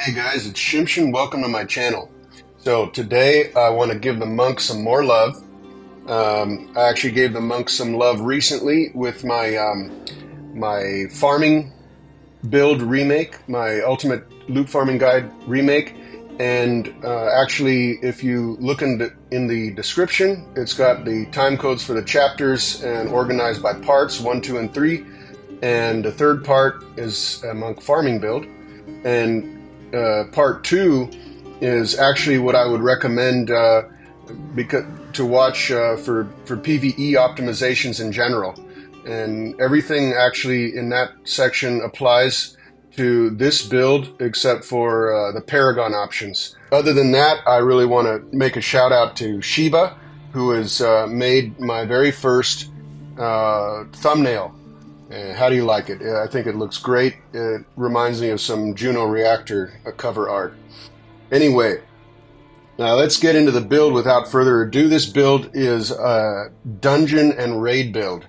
Hey guys, it's Shimshin. Welcome to my channel. So today I want to give the monks some more love. I actually gave the monks some love recently with my my farming build remake, my ultimate loot farming guide remake. And actually, if you look in the description, it's got the time codes for the chapters and organized by parts 1, 2, and 3. And the third part is a monk farming build. And part 2 is actually what I would recommend to watch for PvE optimizations in general. And everything actually in that section applies to this build except for the Paragon options. Other than that, I really want to make a shout out to Shebah, who has made my very first thumbnail. How do you like it? I think it looks great. It reminds me of some Juno Reactor cover art. Anyway, now let's get into the build without further ado. This build is a dungeon and raid build,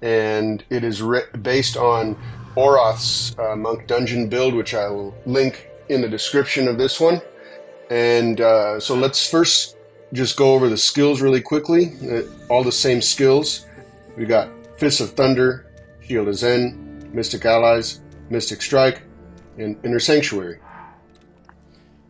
and it is based on Oroth's monk dungeon build, which I will link in the description of this one. And so let's first just go over the skills really quickly. All the same skills. We got Fists of Thunder, Shield of Zen, Mystic Allies, Mystic Strike, and Inner Sanctuary.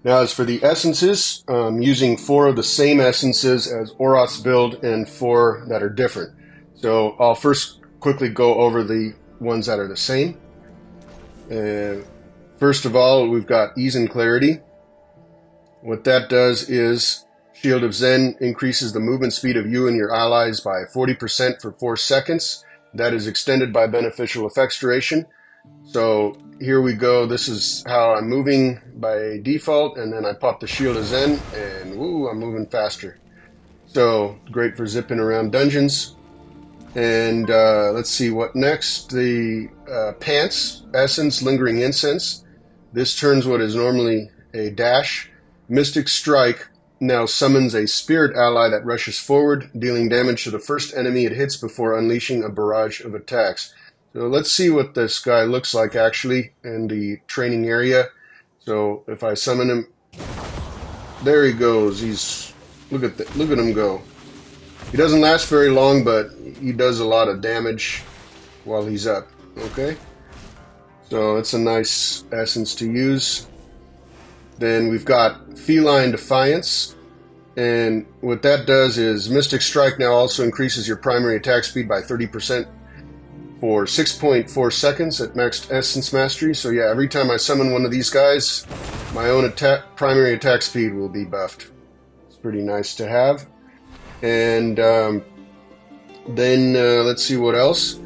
Now as for the essences, I'm using 4 of the same essences as Oroth's build and 4 that are different. So I'll first quickly go over the ones that are the same. First of all, we've got Ease and Clarity. What that does is Shield of Zen increases the movement speed of you and your allies by 40% for 4 seconds. That is extended by beneficial effects duration. So here we go. This is how I'm moving by default, and then I pop the Shield of Zen, and woo, I'm moving faster. So great for zipping around dungeons. And let's see what next. The Pants Essence Lingering Incense. This turns what is normally a dash. Mystic Strike now summons a spirit ally that rushes forward, dealing damage to the first enemy it hits before unleashing a barrage of attacks. So let's see what this guy looks like actually in the training area. So if I summon him, there he goes. Look at him go. He doesn't last very long, but he does a lot of damage while he's up. Okay, so it's a nice essence to use. Then we've got Feline Defiance, and what that does is Mystic Strike now also increases your primary attack speed by 30% for 6.4 seconds at maxed Essence Mastery. So yeah, every time I summon one of these guys, my own primary attack speed will be buffed. It's pretty nice to have. And then let's see what else.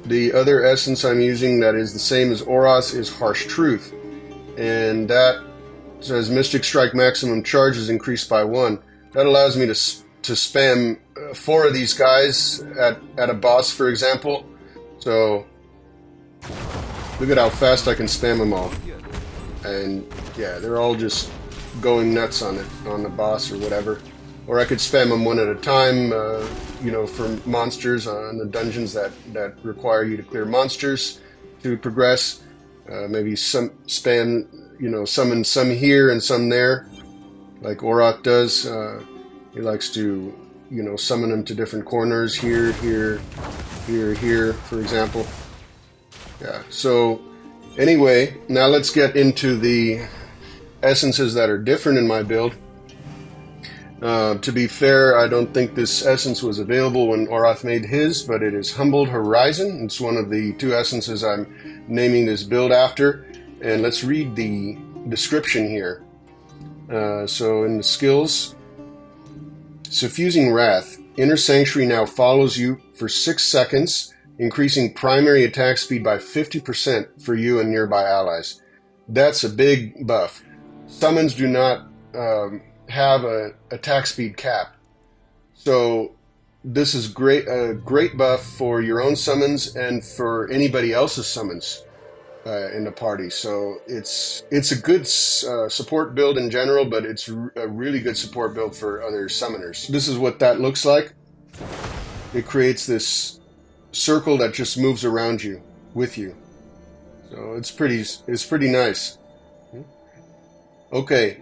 The other essence I'm using that is the same as Oroth's is Harsh Truth, and that says Mystic Strike maximum charge is increased by 1. That allows me to spam 4 of these guys at a boss, for example. So look at how fast I can spam them all. And yeah, they're all just going nuts on the boss or whatever. Or I could spam them one at a time, you know, for monsters on the dungeons that require you to clear monsters to progress. Maybe some spam, you know, summon some here and some there, like Oroth does. He likes to, you know, summon them to different corners, here, here, here, here, for example. Yeah, so anyway, now let's get into the essences that are different in my build. To be fair, I don't think this essence was available when Oroth made his, but it is Humbled Horizon. It's one of the 2 essences I'm naming this build after. And let's read the description here. So in the skills, Suffusing Wrath. Inner Sanctuary now follows you for 6 seconds, increasing primary attack speed by 50% for you and nearby allies. That's a big buff. Summons do not have a attack speed cap. So this is a great buff for your own summons and for anybody else's summons in the party. So it's a good support build in general, but it's a really good support build for other summoners. This is what that looks like. It creates this circle that just moves around you, with you. So it's pretty nice. Okay,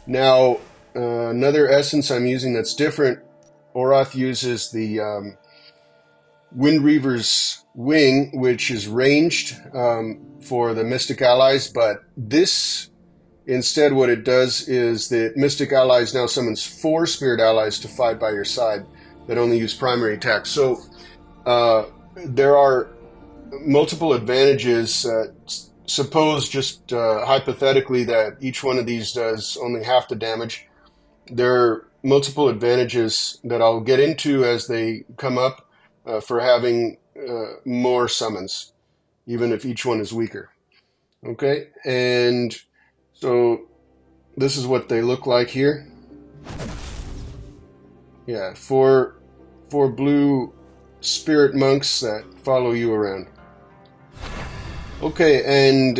now another essence I'm using that's different. Oroth uses the Wind Reaver's Wing, which is ranged for the Mystic allies, but this, instead, what it does is the Mystic allies now summons 4 Spirit allies to fight by your side that only use primary attack. So there are multiple advantages. Suppose just hypothetically that each one of these does only half the damage. There are multiple advantages that I'll get into as they come up for having more summons, even if each one is weaker. Okay, and so this is what they look like here. Yeah, four blue spirit monks that follow you around. Okay, and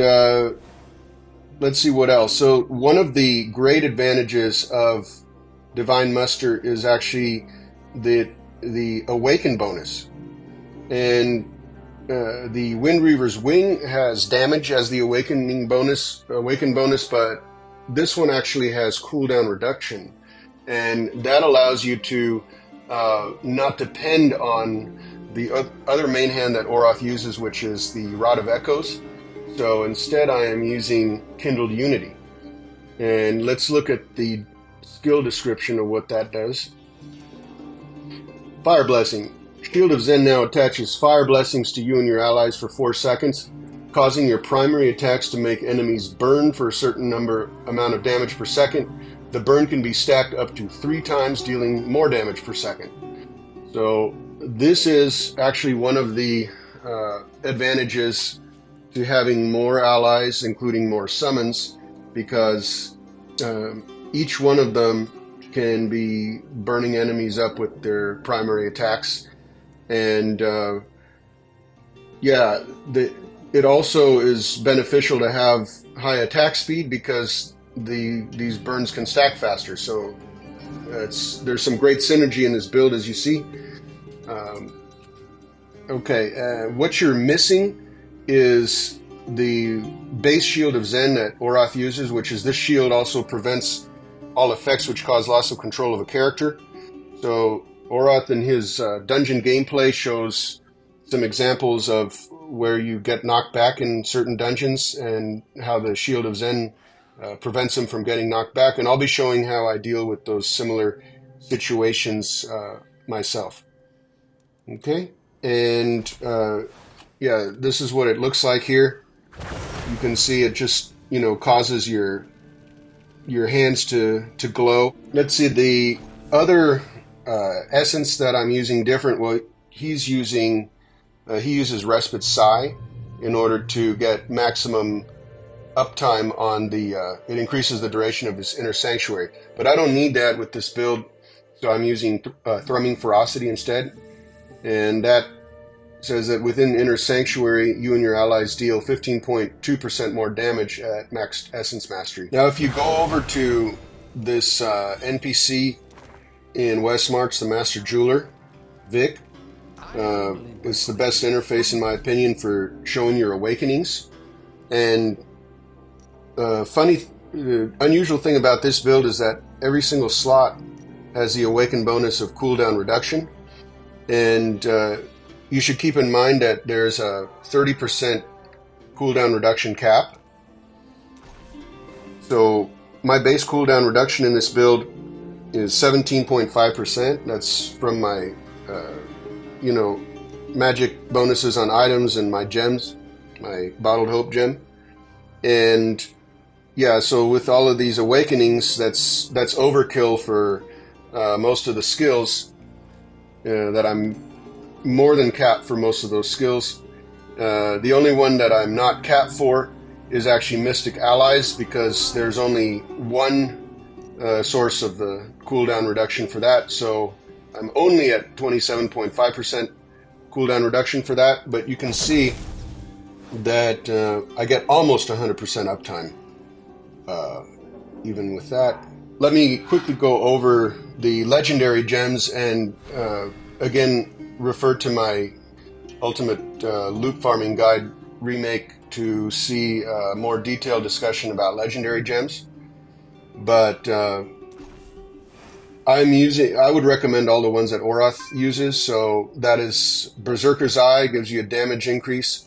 let's see what else. So one of the great advantages of Divine Muster is actually the Awaken bonus. And the Wind Reaver's Wing has damage as the Awaken bonus, but this one actually has cooldown reduction. And that allows you to not depend on the other main hand that Oroth uses, which is the Rod of Echoes. So instead I am using Kindled Unity. And let's look at the skill description of what that does. Fire Blessing. Shield of Zen now attaches fire blessings to you and your allies for 4 seconds, causing your primary attacks to make enemies burn for a certain amount of damage per second. The burn can be stacked up to 3 times, dealing more damage per second. So this is actually one of the advantages to having more allies, including more summons, because each one of them can be burning enemies up with their primary attacks. And yeah, it also is beneficial to have high attack speed because these burns can stack faster. So there's some great synergy in this build, as you see. Okay, what you're missing is the base shield of Zen that Oroth uses, which is this shield also prevents all effects which cause loss of control of a character. So Oroth in his dungeon gameplay shows some examples of where you get knocked back in certain dungeons and how the Shield of Zen prevents them from getting knocked back. And I'll be showing how I deal with those similar situations myself. Okay, and yeah, this is what it looks like here. You can see it just, causes your hands to glow. Let's see, the other essence that I'm using different. Well, he uses Respite Psi in order to get maximum uptime on the. It increases the duration of his Inner Sanctuary, but I don't need that with this build, so I'm using Thrumming Ferocity instead, and that says that within Inner Sanctuary, you and your allies deal 15.2% more damage at max Essence Mastery. Now, if you go over to this NPC in West March, the Master Jeweler, Vic, it's the best interface, in my opinion, for showing your awakenings. And unusual thing about this build is that every single slot has the Awaken bonus of cooldown reduction. And you should keep in mind that there's a 30% cooldown reduction cap. So my base cooldown reduction in this build is 17.5%. That's from my, magic bonuses on items and my gems, my Bottled Hope gem. And yeah, so with all of these awakenings, that's overkill for most of the skills that I'm more than capped for most of those skills. The only one that I'm not capped for is actually Mystic Allies, because there's only one source of the cooldown reduction for that, so I'm only at 27.5% cooldown reduction for that, but you can see that I get almost 100% uptime even with that. Let me quickly go over the legendary gems and again refer to my Ultimate Loop Farming Guide remake to see a more detailed discussion about legendary gems. but I would recommend all the ones that Oroth uses. So that is Berserker's Eye, gives you a damage increase.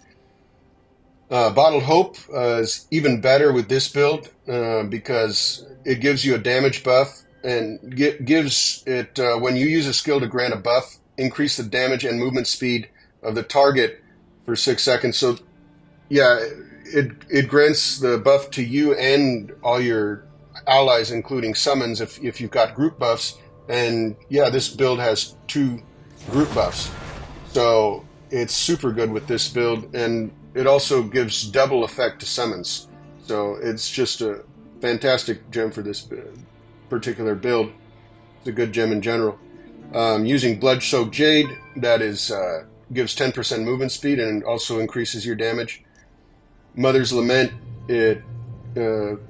Bottled Hope is even better with this build because it gives you a damage buff and gives it, when you use a skill to grant a buff, increase the damage and movement speed of the target for 6 seconds. So yeah, it grants the buff to you and all your allies, including summons, if you've got group buffs. And yeah, this build has 2 group buffs. So it's super good with this build, and it also gives double effect to summons. So it's just a fantastic gem for this particular build. It's a good gem in general. Using Blood-Soaked Jade, that is gives 10% movement speed and also increases your damage. Mother's Lament, it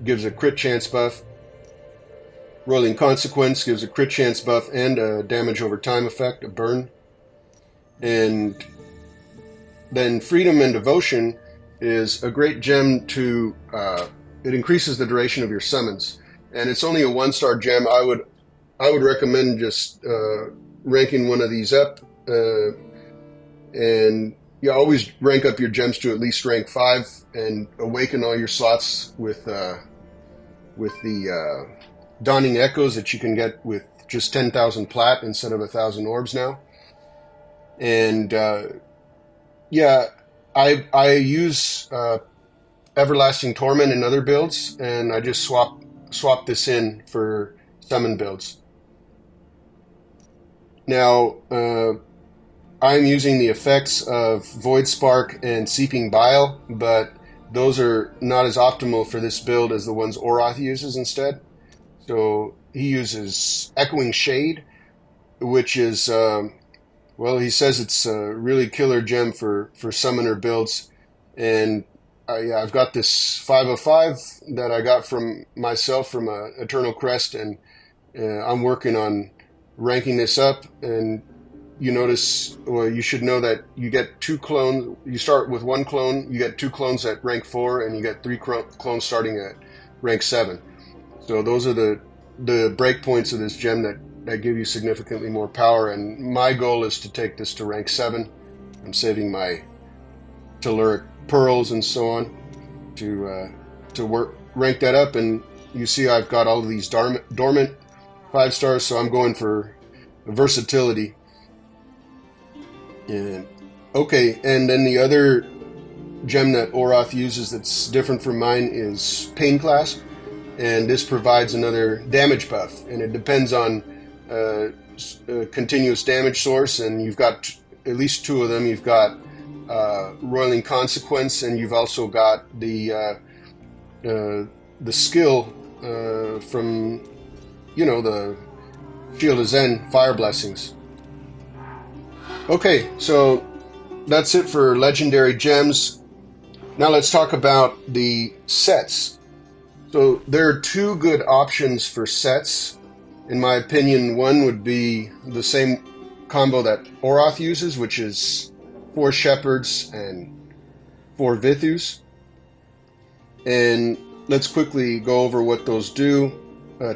gives a crit chance buff. Rolling Consequence gives a crit chance buff and a damage over time effect, a burn. And then Freedom and Devotion is a great gem to, it increases the duration of your summons. And it's only a 1-star gem. I would recommend just ranking one of these up. And you always rank up your gems to at least rank 5 and awaken all your slots with the Dawning Echoes that you can get with just 10,000 plat instead of 1,000 orbs now. And yeah, I use Everlasting Torment in other builds, and I just swap this in for summon builds. Now, I'm using the effects of Void Spark and Seeping Bile, but those are not as optimal for this build as the ones Oroth uses instead. So he uses Echoing Shade, which is, well, he says it's a really killer gem for summoner builds. And I've got this 505 that I got from myself from Eternal Crest, and I'm working on ranking this up. And you notice, well, you should know that you get 2 clones. You start with 1 clone, you get 2 clones at rank 4, and you get 3 clones starting at rank 7. So those are the breakpoints of this gem that give you significantly more power. And my goal is to take this to rank 7. I'm saving my Telluric Pearls and so on to rank that up. And you see I've got all of these dormant 5 stars, so I'm going for versatility. And okay, and then the other gem that Oroth uses that's different from mine is Pain Clasp. And this provides another damage buff, and it depends on a continuous damage source, and you've got at least 2 of them. You've got Roiling Consequence, and you've also got the skill from, the Shield of Zen, Fire Blessings. Okay, so that's it for legendary gems. Now let's talk about the sets. So there are 2 good options for sets. In my opinion, one would be the same combo that Oroth uses, which is 4 Shepherds and 4 Vithus. And let's quickly go over what those do.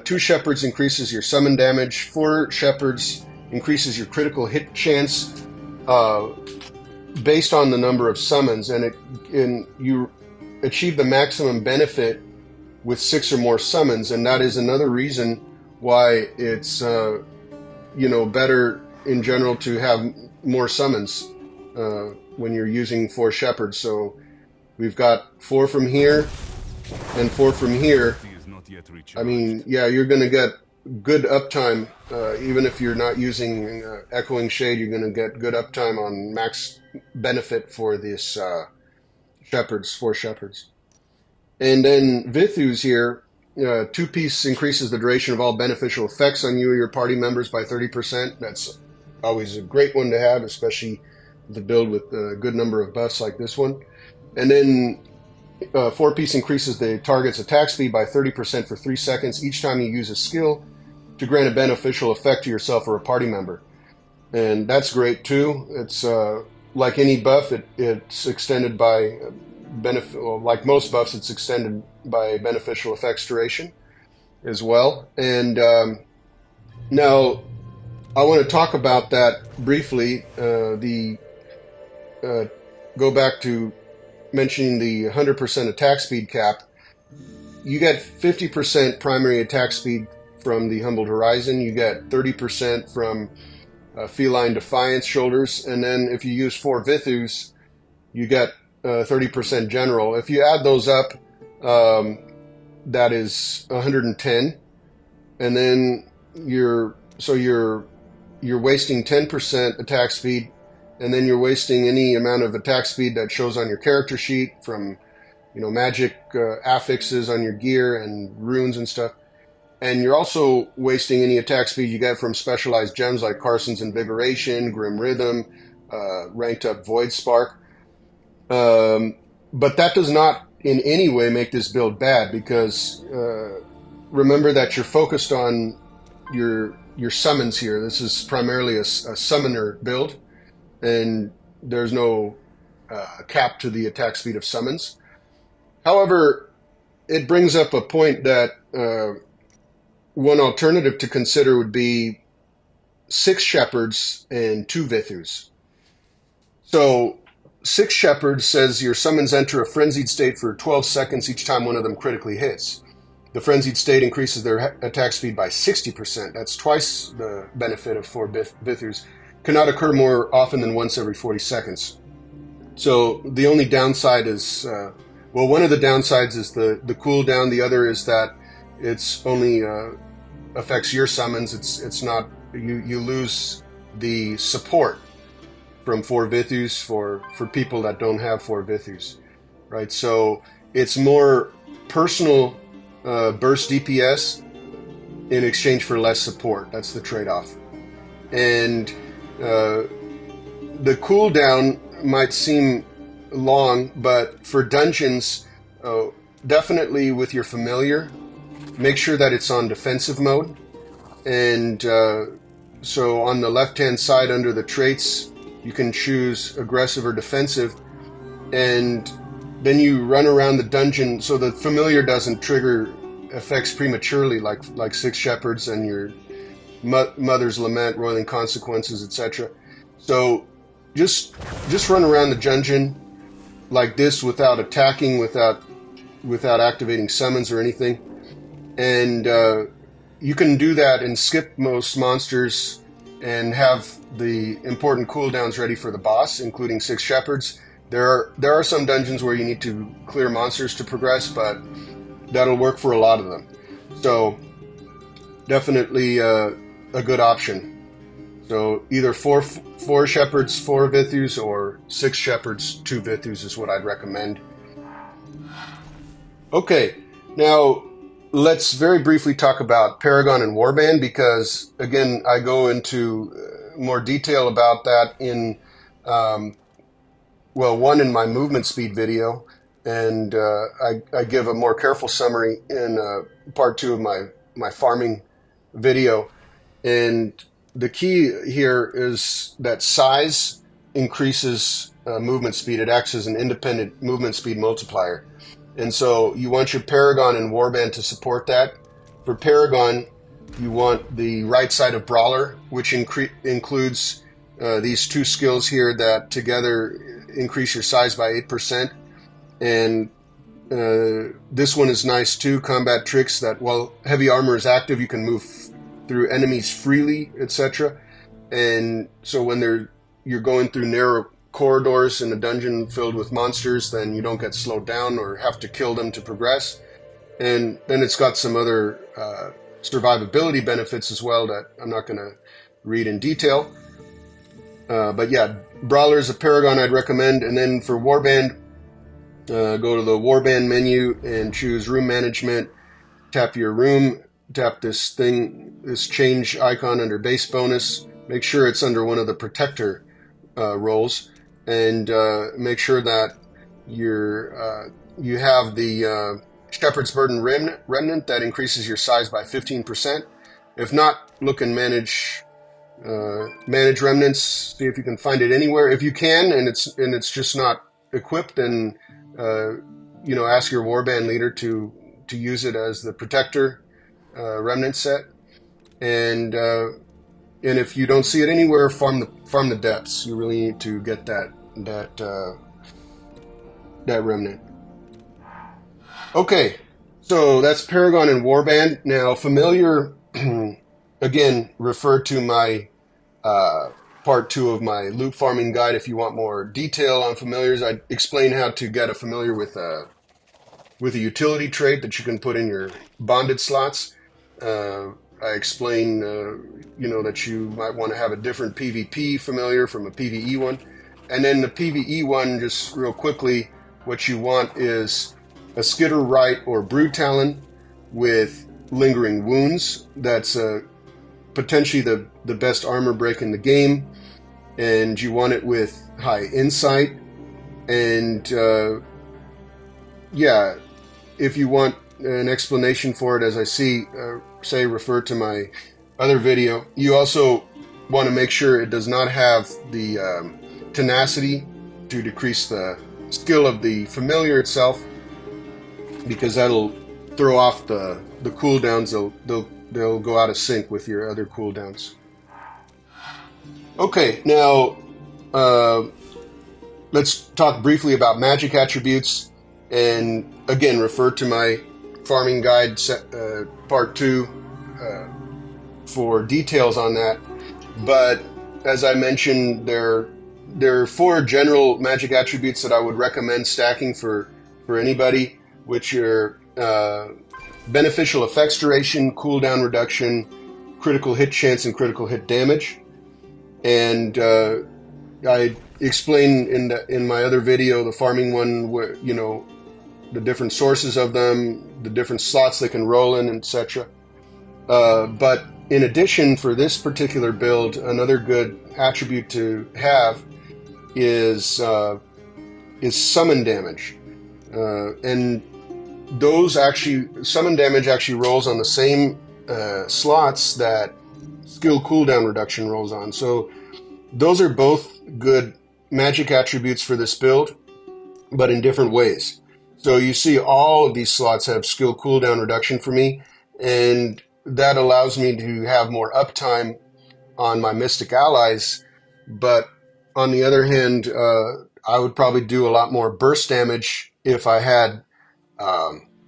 2 Shepherds increases your summon damage. 4 Shepherds increases your critical hit chance based on the number of summons, and you achieve the maximum benefit with 6 or more summons, and that is another reason why it's better in general to have more summons when you're using 4 Shepherds. So we've got 4 from here and 4 from here. I mean, yeah, you're going to get good uptime. Even if you're not using Echoing Shade, you're going to get good uptime on max benefit for this 4 Shepherds. And then Vithus here, 2-piece increases the duration of all beneficial effects on you or your party members by 30%. That's always a great one to have, especially the build with a good number of buffs like this one. And then 4-piece increases the target's attack speed by 30% for 3 seconds each time you use a skill to grant a beneficial effect to yourself or a party member. And that's great too. It's like any buff, it's extended by like most buffs, it's extended by beneficial effects duration. as well. And now I want to talk about that briefly. Go back to mentioning the 100% attack speed cap. You get 50% primary attack speed from the Humbled Horizon. You get 30% from Feline Defiance shoulders. And then if you use 4 Vithus, you get 30% general. If you add those up, that is 110. And then you're wasting 10% attack speed, and then you're wasting any amount of attack speed that shows on your character sheet from, magic affixes on your gear and runes and stuff. And you're also wasting any attack speed you get from specialized gems like Carson's Invigoration, Grim Rhythm, ranked up Void Spark. But that does not in any way make this build bad, because remember that you're focused on your summons here. This is primarily a summoner build, and there's no cap to the attack speed of summons. However, it brings up a point that one alternative to consider would be 6 Shepherds and 2 Vithus. So 6 Shepherds says your summons enter a frenzied state for 12 seconds each time one of them critically hits. The frenzied state increases their attack speed by 60%. That's twice the benefit of 4 Vithus. Cannot occur more often than once every 40 seconds. So the only downside is, one of the downsides is the cooldown. The other is that it's only affects your summons. It's not, you lose the support from 4 Vithus for people that don't have 4 Vithus, right? So it's more personal burst DPS in exchange for less support. That's the trade-off. And the cooldown might seem long, but for dungeons, definitely with your familiar, make sure that it's on defensive mode. And so on the left-hand side under the traits, you can choose aggressive or defensive, and then you run around the dungeon so the familiar doesn't trigger effects prematurely like 6 Shepherds and your Mother's Lament, Roiling Consequences, etc. So just run around the dungeon like this without attacking, without activating summons or anything. And you can do that and skip most monsters and have the important cooldowns ready for the boss, including 6 Shepherds. There are some dungeons where you need to clear monsters to progress, but that'll work for a lot of them. So definitely a good option. So either 4 Shepherds, 4 Vithus, or 6 Shepherds, 2 Vithus is what I'd recommend. Okay, now let's very briefly talk about Paragon and Warband, because, again, I go into more detail about that in, one in my movement speed video, and I give a more careful summary in part 2 of my farming video. And the key here is that size increases movement speed. It acts as an independent movement speed multiplier. And so you want your Paragon and Warband to support that. For Paragon, you want the right side of Brawler, which includes these 2 skills here that together increase your size by 8%. And this one is nice too, Combat Tricks, that while heavy armor is active, you can move through enemies freely, etc. And so when you're going through narrow corridors in a dungeon filled with monsters, then you don't get slowed down or have to kill them to progress. And then it's got some other survivability benefits as well that I'm not going to read in detail. But yeah, Brawler is a Paragon I'd recommend. And then for Warband, go to the Warband menu and choose Room Management. Tap your room, tap this change icon under base bonus. Make sure it's under one of the protector roles, and make sure that you have the Shepherd's Burden Remnant that increases your size by 15%. If not, look and manage remnants. See if you can find it anywhere. If you can, and it's just not equipped, then ask your Warband leader to use it as the protector remnant set, and if you don't see it anywhere, farm the depths. You really need to get that remnant. Okay, so that's Paragon and Warband. Now, familiar, again, refer to my part 2 of my loot farming guide if you want more detail on familiars. I explain how to get a familiar with a utility trait that you can put in your bonded slots. I explain, that you might want to have a different PvP familiar from a PvE one. And then the PvE one, just real quickly, what you want is a Skitter Right or Brood Talon with Lingering Wounds. That's potentially the best armor break in the game. And you want it with high insight. And, if you want an explanation for it, as I say, refer to my other video. You also want to make sure it does not have the tenacity to decrease the skill of the familiar itself, because that'll throw off the cooldowns. They'll go out of sync with your other cooldowns. Okay, now let's talk briefly about magic attributes, and again refer to my farming guide part 2 for details on that. But as I mentioned, there are 4 general magic attributes that I would recommend stacking for anybody, which are beneficial effects duration, cooldown reduction, critical hit chance, and critical hit damage. And I explain in my other video, the farming one, where the different sources of them, the different slots they can roll in, etc. But in addition, for this particular build, another good attribute to have is summon damage, and summon damage actually rolls on the same slots that skill cooldown reduction rolls on. So those are both good magic attributes for this build, but in different ways. So you see all of these slots have skill cooldown reduction for me, and that allows me to have more uptime on my Mystic allies. But on the other hand, I would probably do a lot more burst damage if I had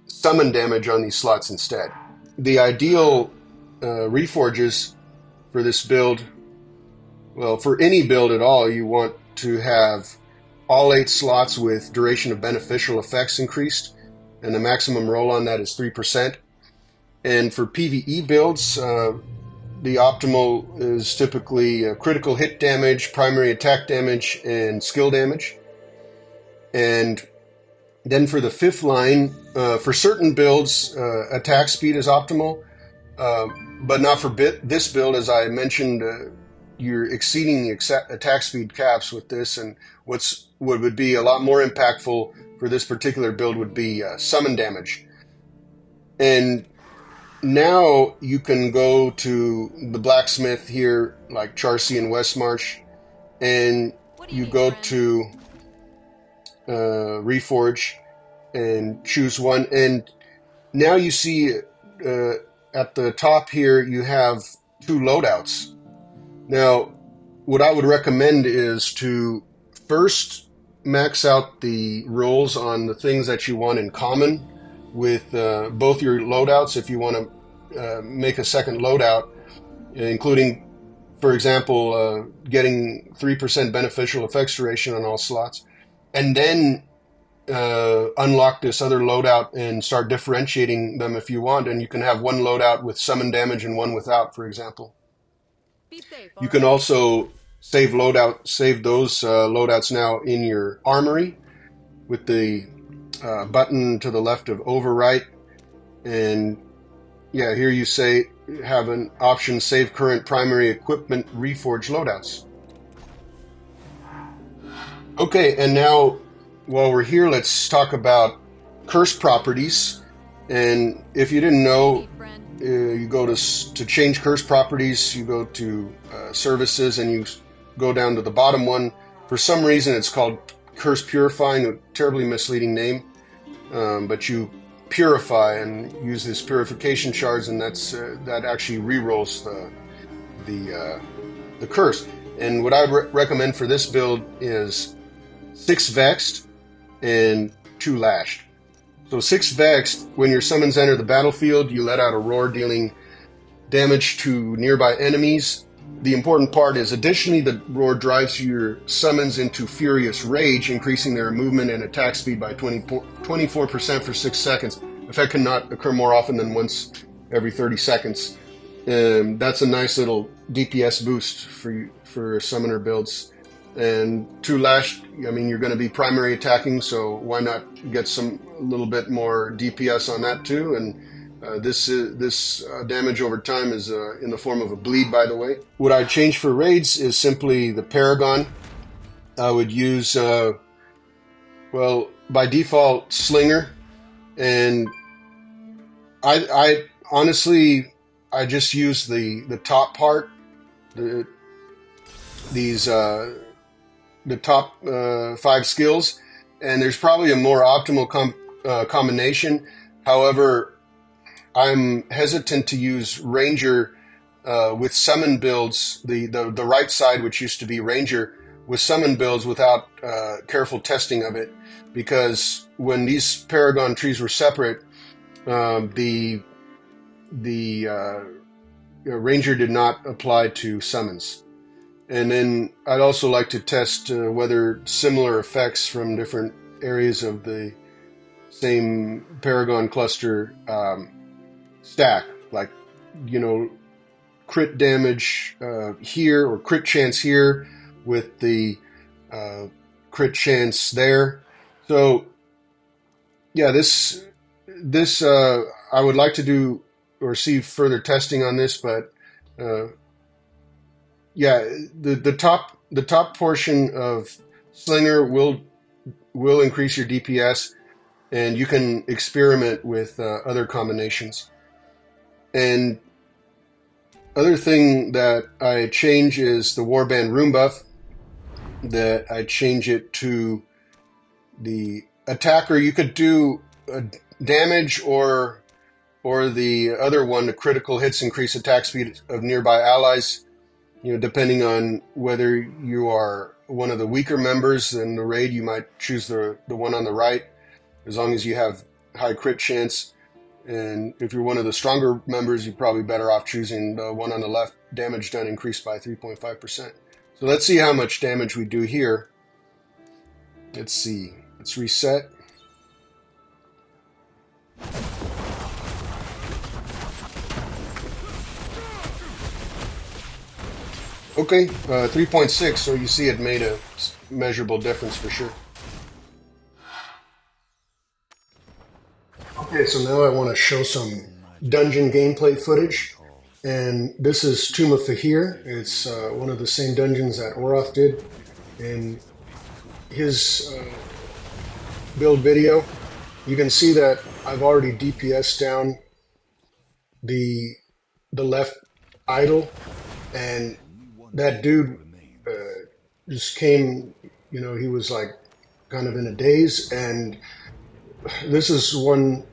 summon damage on these slots instead. The ideal Reforges for this build, well, for any build at all, you want to have all 8 slots with duration of beneficial effects increased, and the maximum roll on that is 3%. And for PvE builds, the optimal is typically critical hit damage, primary attack damage, and skill damage. And then for the 5th line, for certain builds, attack speed is optimal, but not for this build. As I mentioned, you're exceeding the attack speed caps with this, and what would be a lot more impactful for this particular build would be summon damage. And now you can go to the blacksmith here, like Charcy and Westmarch, and you go to Reforge and choose one. And now you see at the top here, you have 2 loadouts. Now, what I would recommend is to first max out the rolls on the things that you want in common with both your loadouts. If you want to make a second loadout, including, for example, getting 3% beneficial effects duration on all slots, and then unlock this other loadout and start differentiating them if you want, and you can have one loadout with summon damage and one without, for example. Be safe, you can also save those loadouts now in your armory with the button to the left of overwrite, and yeah, here you have an option: save current primary equipment Reforge loadouts. Okay, and now while we're here, let's talk about curse properties. And if you didn't know, you go to change curse properties, you go to services, and you go down to the bottom one. For some reason, it's called curse purifying, a terribly misleading name. But you purify and use this purification shards, and that actually re-rolls the curse. And what I recommend for this build is 6 Vexed and 2 Lashed. So 6 Vexed, when your summons enter the battlefield, you let out a roar dealing damage to nearby enemies. The important part is, additionally, the roar drives your summons into Furious Rage, increasing their movement and attack speed by 24% for 6 seconds. Effect cannot occur more often than once every 30 seconds. That's a nice little DPS boost for summoner builds. And 2 Lash, I mean, you're going to be primary attacking, so why not get a little bit more DPS on that too? And this damage over time is in the form of a bleed, by the way. What I change for raids is simply the Paragon. I would use, well, by default, Slinger. And I honestly, I just use the top part, the top 5 skills, and there's probably a more optimal combination. However, I'm hesitant to use Ranger with summon builds, the right side, which used to be Ranger, with summon builds without careful testing of it, because when these Paragon trees were separate, the Ranger did not apply to summons. And then I'd also like to test whether similar effects from different areas of the same Paragon cluster stack, like, you know, crit damage here, or crit chance here with the crit chance there. So yeah, this I would like to do or see further testing on this, but yeah, the top portion of Slinger will increase your DPS, and you can experiment with other combinations. And other thing that I change is the Warband rune buff, that I change it to the attacker. You could do damage or the other one, the critical hits increase attack speed of nearby allies, you know, depending on whether you are one of the weaker members in the raid. You might choose the one on the right, as long as you have high crit chance. And if you're one of the stronger members, you're probably better off choosing the one on the left, damage done increased by 3.5%. So let's see how much damage we do here. Let's see. Let's reset. Okay, 3.6, so you see it made a measurable difference for sure. Okay, so now I want to show some dungeon gameplay footage, and this is Tomb of Fahir. It's one of the same dungeons that Oroth did in his build video. You can see that I've already DPS down the left idol, and that dude just came, you know, he was like kind of in a daze. And this is one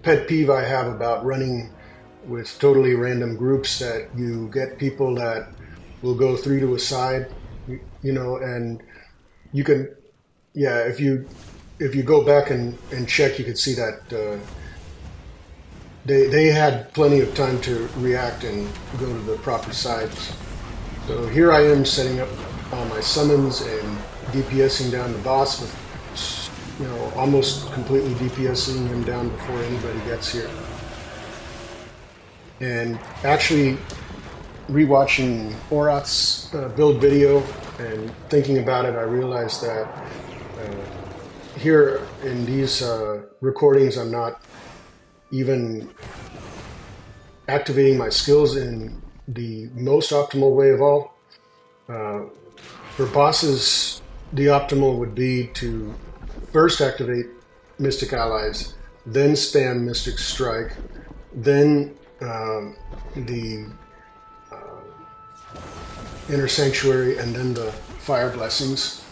pet peeve I have about running with totally random groups, that you get people that will go 3 to a side, you know, and you can, yeah, if you go back and check, you can see that they had plenty of time to react and go to the proper sides. So here I am setting up all my summons and DPSing down the boss, with, you know, almost completely DPSing him down before anybody gets here. And actually rewatching Oroth's build video and thinking about it, I realized that here in these recordings, I'm not even activating my skills in the most optimal way of all. For bosses, the optimal would be to first activate Mystic Allies, then spam Mystic Strike, then the Inner Sanctuary, and then the Fire Blessings,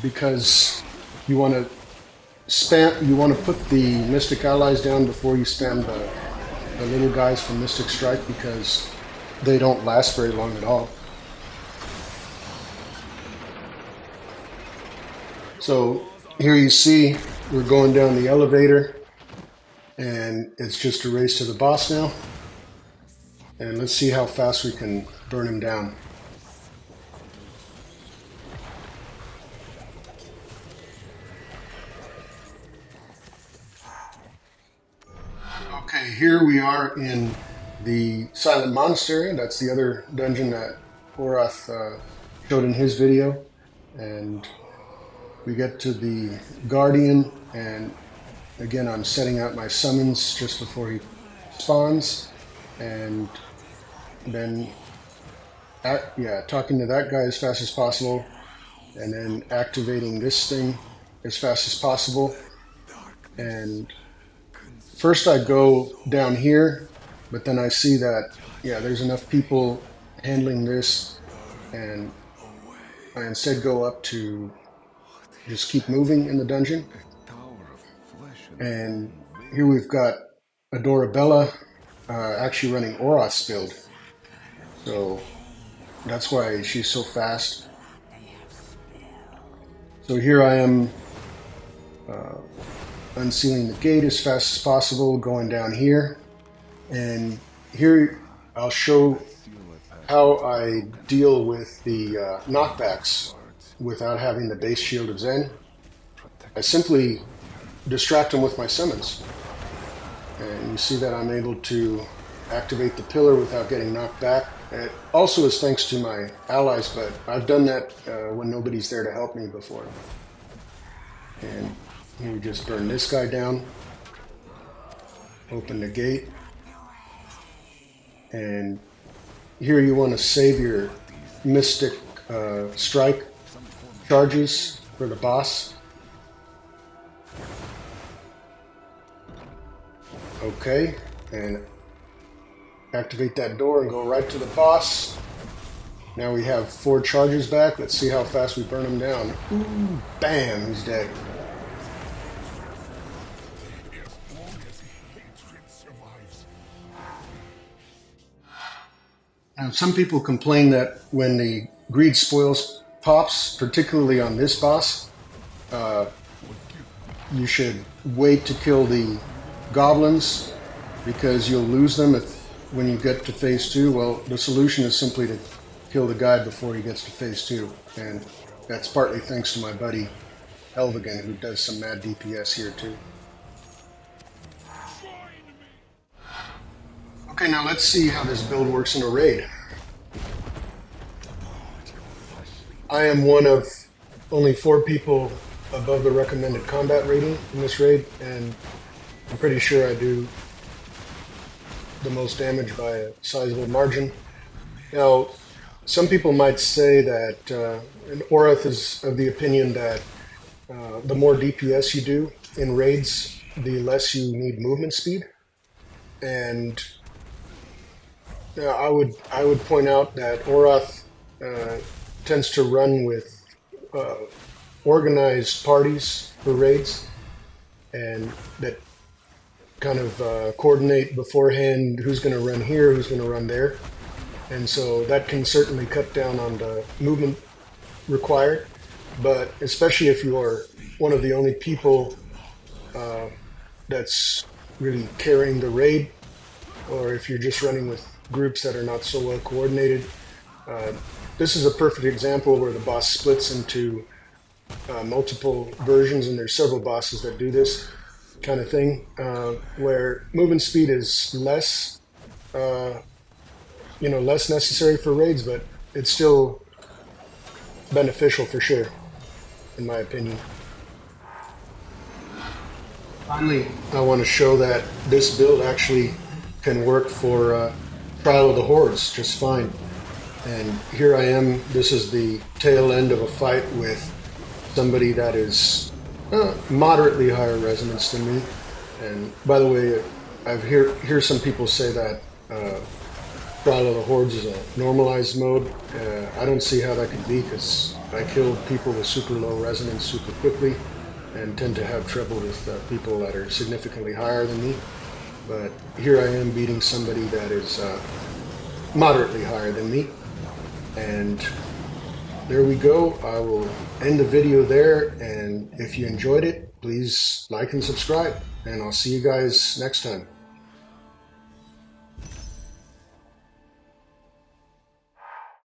because you want to spam. You want to put the Mystic Allies down before you spam the little guys from Mystic Strike, because they don't last very long at all. So here you see we're going down the elevator, and it's just a race to the boss now. And let's see how fast we can burn him down. Okay, here we are in the Silent Monastery. That's the other dungeon that Horath showed in his video. And we get to the Guardian, and again I'm setting out my summons just before he spawns, and then talking to that guy as fast as possible, and then activating this thing as fast as possible. And first I go down here, but then I see that, yeah, there's enough people handling this, and I instead go up to just keep moving in the dungeon. And here we've got Adorabella actually running Oroth's build. So that's why she's so fast. So here I am unsealing the gate as fast as possible, going down here. And here I'll show how I deal with the knockbacks without having the base Shield of Zen. I simply distract them with my summons. And you see that I'm able to activate the pillar without getting knocked back. It also is thanks to my allies, but I've done that when nobody's there to help me before. And we just burn this guy down, open the gate, and here you want to save your Mystic Strike charges for the boss. Okay, and activate that door and go right to the boss. Now we have 4 charges back. Let's see how fast we burn him down. Ooh, bam, he's dead. Now, some people complain that when the Greed Spoils pops, particularly on this boss, you should wait to kill the goblins because you'll lose them when you get to phase 2. Well, the solution is simply to kill the guy before he gets to phase 2, and that's partly thanks to my buddy Elvigan, who does some mad DPS here too. Okay, now let's see how this build works in a raid. I am one of only 4 people above the recommended combat rating in this raid, and I'm pretty sure I do the most damage by a sizable margin. Now, some people might say that, and Orath is of the opinion that the more DPS you do in raids, the less you need movement speed. And I would point out that Orath tends to run with organized parties for raids, and that kind of coordinate beforehand who's going to run here, who's going to run there. And so that can certainly cut down on the movement required. But especially if you are one of the only people that's really carrying the raid, or if you're just running with groups that are not so well coordinated, this is a perfect example where the boss splits into multiple versions, and there's several bosses that do this kind of thing, where movement speed is less less necessary for raids, but it's still beneficial for sure, in my opinion. Finally, I want to show that this build actually can work for Trial of the Hordes just fine. And here I am. This is the tail end of a fight with somebody that is moderately higher resonance than me. And by the way, I've hear some people say that Trial of the Hordes is a normalized mode. I don't see how that could be, because I killed people with super low resonance super quickly. and tend to have trouble with people that are significantly higher than me. But here I am beating somebody that is moderately higher than me. And there we go. I will end the video there, and if you enjoyed it, please like and subscribe, and I'll see you guys next time.